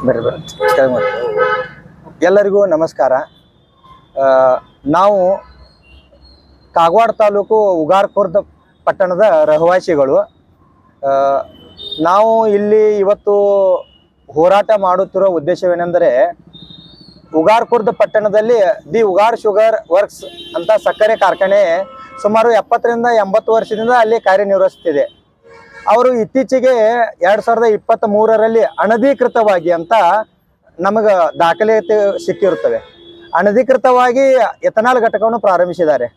ಬರ್ರಿ ಎಲ್ಲರಿಗೂ ನಮಸ್ಕಾರ. ನಾವು ಕಾಗವಾಡ ತಾಲೂಕು ಉಗಾರ್ ಖುರ್ದ್ ಪಟ್ಟಣದ ರಹವಾಸಿಗಳು. ನಾವು ಇಲ್ಲಿ ಇವತ್ತು ಹೋರಾಟ ಮಾಡುತ್ತಿರುವ ಉದ್ದೇಶವೇನೆಂದರೆ, ಉಗಾರ್ ಖುರ್ದ್ ಪಟ್ಟಣದಲ್ಲಿ ದಿ ಉಗಾರ್ ಶುಗರ್ ವರ್ಕ್ಸ್ ಅಂತ ಸಕ್ಕರೆ ಕಾರ್ಖಾನೆ ಸುಮಾರು 70 ರಿಂದ 80 ವರ್ಷದಿಂದ ಅಲ್ಲಿ ಕಾರ್ಯನಿರ್ವಹಿಸುತ್ತಿದೆ. ಅವರು ಇತ್ತೀಚೆಗೆ 2023ರಲ್ಲಿ ಅನಧಿಕೃತವಾಗಿ ಅಂತ ನಮಗೆ ದಾಖಲಾತಿ ಸಿಕ್ಕಿರುತ್ತವೆ. ಅನಧಿಕೃತವಾಗಿ ಎಥನಾಲ್ ಘಟಕವನ್ನು ಪ್ರಾರಂಭಿಸಿದ್ದಾರೆ.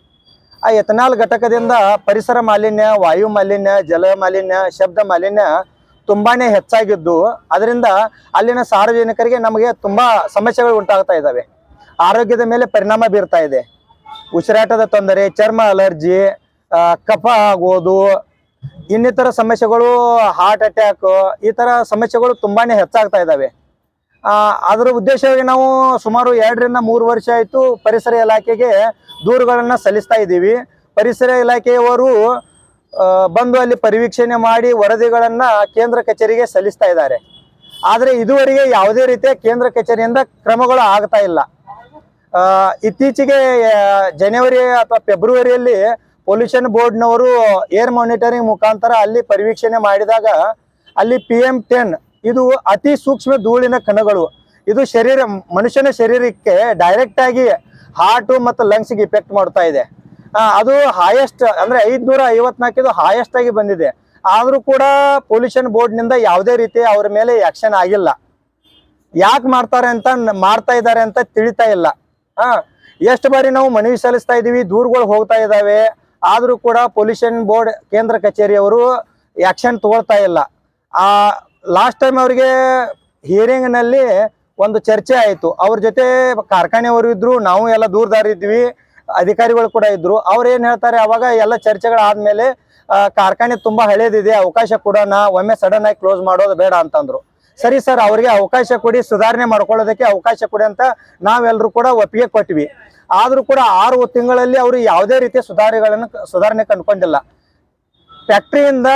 ಆ ಎಥನಾಲ್ ಘಟಕದಿಂದ ಪರಿಸರ ಮಾಲಿನ್ಯ, ವಾಯು ಮಾಲಿನ್ಯ, ಜಲ ಮಾಲಿನ್ಯ, ಶಬ್ದ ಮಾಲಿನ್ಯ ತುಂಬಾನೇ ಹೆಚ್ಚಾಗಿದ್ದು, ಅದರಿಂದ ಅಲ್ಲಿನ ಸಾರ್ವಜನಿಕರಿಗೆ ನಮಗೆ ತುಂಬಾ ಸಮಸ್ಯೆಗಳು ಉಂಟಾಗ್ತಾ ಇದ್ದಾವೆ. ಆರೋಗ್ಯದ ಮೇಲೆ ಪರಿಣಾಮ ಬೀರ್ತಾ ಇದೆ. ಉಸಿರಾಟದ ತೊಂದರೆ, ಚರ್ಮ ಅಲರ್ಜಿ, ಕಫ ಆಗೋದು, ಇನ್ನಿತರ ಸಮಸ್ಯೆಗಳು, ಹಾರ್ಟ್ ಅಟ್ಯಾಕ್, ಈ ತರ ಸಮಸ್ಯೆಗಳು ತುಂಬಾನೇ ಹೆಚ್ಚಾಗ್ತಾ ಇದ್ದಾವೆ. ಅದರ ಉದ್ದೇಶವಾಗಿ ನಾವು ಸುಮಾರು 2 ರಿಂದ 3 ವರ್ಷ ಆಯಿತು ಪರಿಸರ ಇಲಾಖೆಗೆ ದೂರುಗಳನ್ನು ಸಲ್ಲಿಸ್ತಾ ಇದ್ದೀವಿ. ಪರಿಸರ ಇಲಾಖೆಯವರು ಬಂದು ಅಲ್ಲಿ ಪರಿವೀಕ್ಷಣೆ ಮಾಡಿ ವರದಿಗಳನ್ನು ಕೇಂದ್ರ ಕಚೇರಿಗೆ ಸಲ್ಲಿಸ್ತಾ ಇದ್ದಾರೆ. ಆದರೆ ಇದುವರೆಗೆ ಯಾವುದೇ ರೀತಿಯ ಕೇಂದ್ರ ಕಚೇರಿಯಿಂದ ಕ್ರಮಗಳು ಆಗ್ತಾ ಇಲ್ಲ. ಇತ್ತೀಚೆಗೆ ಜನವರಿ ಅಥವಾ ಫೆಬ್ರವರಿಯಲ್ಲಿ ಪೊಲ್ಯೂಷನ್ ಬೋರ್ಡ್ನವರು ಏರ್ ಮಾನಿಟರಿಂಗ್ ಮುಖಾಂತರ ಅಲ್ಲಿ ಪರಿವೀಕ್ಷಣೆ ಮಾಡಿದಾಗ ಅಲ್ಲಿ PM10 ಇದು ಅತಿ ಸೂಕ್ಷ್ಮ ಧೂಳಿನ ಕಣಗಳು. ಇದು ಮನುಷ್ಯನ ಶರೀರಕ್ಕೆ ಡೈರೆಕ್ಟ್ ಆಗಿ ಹಾರ್ಟ್ ಮತ್ತು ಲಂಗ್ಸ್ಗೆ ಇಫೆಕ್ಟ್ ಮಾಡ್ತಾ ಇದೆ. ಅದು ಹಾಯೆಸ್ಟ್ ಅಂದ್ರೆ 554 ಇದು ಹಾಯೆಸ್ಟ್ ಆಗಿ ಬಂದಿದೆ. ಆದರೂ ಕೂಡ ಪೊಲ್ಯೂಷನ್ ಬೋರ್ಡ್ನಿಂದ ಯಾವುದೇ ರೀತಿ ಅವ್ರ ಮೇಲೆ ಆಕ್ಷನ್ ಆಗಿಲ್ಲ. ಯಾಕೆ ಮಾಡ್ತಾ ಇದ್ದಾರೆ ಅಂತ ತಿಳಿತಾ ಇಲ್ಲ. ಎಷ್ಟು ಬಾರಿ ನಾವು ಮನವಿ ಸಲ್ಲಿಸ್ತಾ ಇದೀವಿ, ದೂರುಗಳು ಹೋಗ್ತಾ ಇದ್ದಾವೆ, ಆದರೂ ಕೂಡ ಪೊಲ್ಯೂಷನ್ ಬೋರ್ಡ್ ಕೇಂದ್ರ ಕಚೇರಿಯವರು ಆಕ್ಷನ್ ತಗೊಳ್ತಾ ಇಲ್ಲ. ಲಾಸ್ಟ್ ಟೈಮ್ ಅವರಿಗೆ ಹಿಯರಿಂಗ್ ನಲ್ಲಿ ಒಂದು ಚರ್ಚೆ ಆಯಿತು. ಅವ್ರ ಜೊತೆ ಕಾರ್ಖಾನೆಯವರು ಇದ್ರು, ನಾವು ಎಲ್ಲ ದೂರದಾರಿದ್ವಿ, ಅಧಿಕಾರಿಗಳು ಕೂಡ ಇದ್ರು. ಅವ್ರು ಏನ್ ಹೇಳ್ತಾರೆ, ಅವಾಗ ಎಲ್ಲ ಚರ್ಚೆಗಳಾದ್ಮೇಲೆ ಕಾರ್ಖಾನೆ ತುಂಬಾ ಹಳೇದಿದೆ, ಅವಕಾಶ ಕೊಡೋಣ, ಒಮ್ಮೆ ಸಡನ್ ಆಗಿ ಕ್ಲೋಸ್ ಮಾಡೋದು ಬೇಡ ಅಂತಂದ್ರು. ಸರಿ ಸರ್, ಅವ್ರಿಗೆ ಅವಕಾಶ ಕೊಡಿ, ಸುಧಾರಣೆ ಮಾಡ್ಕೊಳ್ಳೋದಕ್ಕೆ ಅವಕಾಶ ಕೊಡಿ ಅಂತ ನಾವೆಲ್ಲರೂ ಕೂಡ ಒಪ್ಪಿಗೆ ಕೊಟ್ವಿ. ಆದ್ರೂ ಕೂಡ 6 ತಿಂಗಳಲ್ಲಿ ಅವರು ಯಾವುದೇ ರೀತಿಯ ಸುಧಾರಣೆ ಕಂಡುಕೊಂಡಿಲ್ಲ. ಫ್ಯಾಕ್ಟ್ರಿಯಿಂದ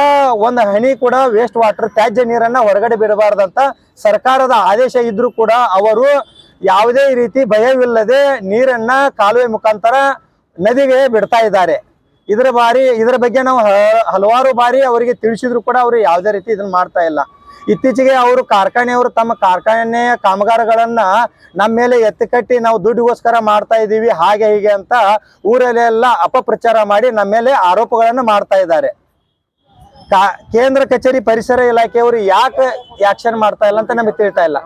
ಒಂದು ಹನಿ ಕೂಡ ವೇಸ್ಟ್ ವಾಟರ್, ತ್ಯಾಜ್ಯ ನೀರನ್ನ ಹೊರಗಡೆ ಬಿಡಬಾರ್ದಂತ ಸರ್ಕಾರದ ಆದೇಶ ಇದ್ರೂ ಕೂಡ ಅವರು ಯಾವುದೇ ರೀತಿ ಭಯವಿಲ್ಲದೆ ನೀರನ್ನ ಕಾಲುವೆ ಮುಖಾಂತರ ನದಿಗೆ ಬಿಡ್ತಾ ಇದ್ದಾರೆ. ಇದರ ಬಗ್ಗೆ ನಾವು ಹಲವಾರು ಬಾರಿ ಅವರಿಗೆ ತಿಳಿಸಿದ್ರು ಕೂಡ ಅವರು ಯಾವುದೇ ರೀತಿ ಇದನ್ನ ಮಾಡ್ತಾ ಇಲ್ಲ. ಇತ್ತೀಚೆಗೆ ಅವರು ಕಾರ್ಖಾನೆಯವರು ತಮ್ಮ ಕಾರ್ಖಾನೆಯ ಕಾಮಗಾರಗಳನ್ನ ನಮ್ಮ ಮೇಲೆ ಎತ್ತಿಕಟ್ಟಿ ನಾವು ದುಡ್ಡಿಗೋಸ್ಕರ ಮಾಡ್ತಾ ಇದ್ದೀವಿ, ಹಾಗೆ ಹೀಗೆ ಅಂತ ಊರಲ್ಲೆಲ್ಲ ಅಪಪ್ರಚಾರ ಮಾಡಿ ನಮ್ಮ ಮೇಲೆ ಆರೋಪಗಳನ್ನು ಮಾಡ್ತಾ ಇದ್ದಾರೆ. ಕೇಂದ್ರ ಕಚೇರಿ ಪರಿಸರ ಇಲಾಖೆಯವರು ಯಾಕೆ ಆಕ್ಷನ್ ಮಾಡ್ತಾ ಇಲ್ಲ ಅಂತ ನಮಗೆ ತಿಳಿತಾ ಇಲ್ಲ.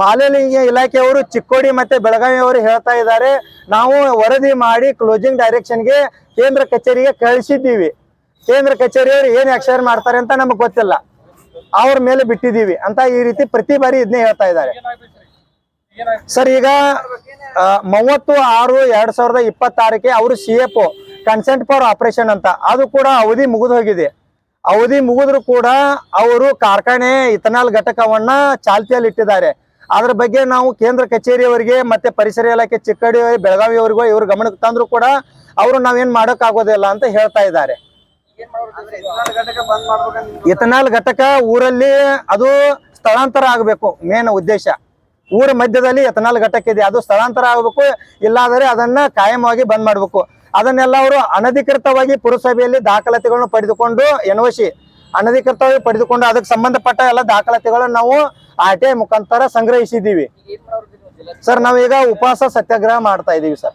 ಮಾಲಿನ್ಯ ಇಲಾಖೆಯವರು ಚಿಕ್ಕೋಡಿ ಮತ್ತೆ ಬೆಳಗಾವಿ ಅವರು ಹೇಳ್ತಾ ಇದ್ದಾರೆ, ನಾವು ವರದಿ ಮಾಡಿ ಕ್ಲೋಸಿಂಗ್ ಡೈರೆಕ್ಷನ್ಗೆ ಕೇಂದ್ರ ಕಚೇರಿಗೆ ಕಳಿಸಿದ್ದೀವಿ, ಕೇಂದ್ರ ಕಚೇರಿಯವರು ಏನ್ ಆಕ್ಷನ್ ಮಾಡ್ತಾರೆ ಅಂತ ನಮಗ್ ಗೊತ್ತಿಲ್ಲ, ಅವ್ರ ಮೇಲೆ ಬಿಟ್ಟಿದ್ದೀವಿ ಅಂತ ಈ ರೀತಿ ಪ್ರತಿ ಬಾರಿ ಇದನ್ನೇ ಹೇಳ್ತಾ ಇದ್ದಾರೆ. ಸರ್, ಈಗ 30/6/2026 ಅವರು CFO ಕನ್ಸೆಂಟ್ ಫಾರ್ ಆಪರೇಷನ್ ಅಂತ ಅದು ಕೂಡ ಅವಧಿ ಮುಗಿದು ಹೋಗಿದೆ. ಅವಧಿ ಮುಗಿದ್ರು ಕೂಡ ಅವರು ಕಾರ್ಖಾನೆ ಇಥನಾಲ್ ಘಟಕವನ್ನ ಚಾಲ್ತಿಯಲ್ಲಿ ಇಟ್ಟಿದ್ದಾರೆ. ಅದ್ರ ಬಗ್ಗೆ ನಾವು ಕೇಂದ್ರ ಕಚೇರಿಯವರಿಗೆ ಮತ್ತೆ ಪರಿಸರ ಇಲಾಖೆ ಚಿಕ್ಕೋಡಿ ಬೆಳಗಾವಿಯವರಿಗೂ ಇವ್ರ ಗಮನಕ್ಕೆ ತಂದ್ರು ಕೂಡ ಅವರು ನಾವೇನ್ ಮಾಡಕ್ ಆಗೋದಿಲ್ಲ ಅಂತ ಹೇಳ್ತಾ ಇದ್ದಾರೆ. ಇಥನಾಲ್ ಘಟಕ ಊರಲ್ಲಿ ಅದು ಸ್ಥಳಾಂತರ ಆಗಬೇಕು. ಮೇನ್ ಉದ್ದೇಶ ಊರ ಮಧ್ಯದಲ್ಲಿ ಎಥನಾಲ್ ಘಟಕ ಇದೆ, ಅದು ಸ್ಥಳಾಂತರ ಆಗಬೇಕು. ಇಲ್ಲಾದರೆ ಅದನ್ನ ಕಾಯಮವಾಗಿ ಬಂದ್ ಮಾಡಬೇಕು. ಅದನ್ನೆಲ್ಲ ಅವರು ಅನಧಿಕೃತವಾಗಿ ಪುರಸಭೆಯಲ್ಲಿ ದಾಖಲಾತಿಗಳನ್ನು ಪಡೆದುಕೊಂಡು NOC ಅನಧಿಕೃತವಾಗಿ ಪಡೆದುಕೊಂಡು ಅದಕ್ಕೆ ಸಂಬಂಧಪಟ್ಟ ಎಲ್ಲ ದಾಖಲಾತಿಗಳನ್ನು ನಾವು RTI ಮುಖಾಂತರ ಸಂಗ್ರಹಿಸಿದ್ದೀವಿ. ಸರ್, ನಾವೀಗ ಉಪವಾಸ ಸತ್ಯಾಗ್ರಹ ಮಾಡ್ತಾ ಇದೀವಿ ಸರ್.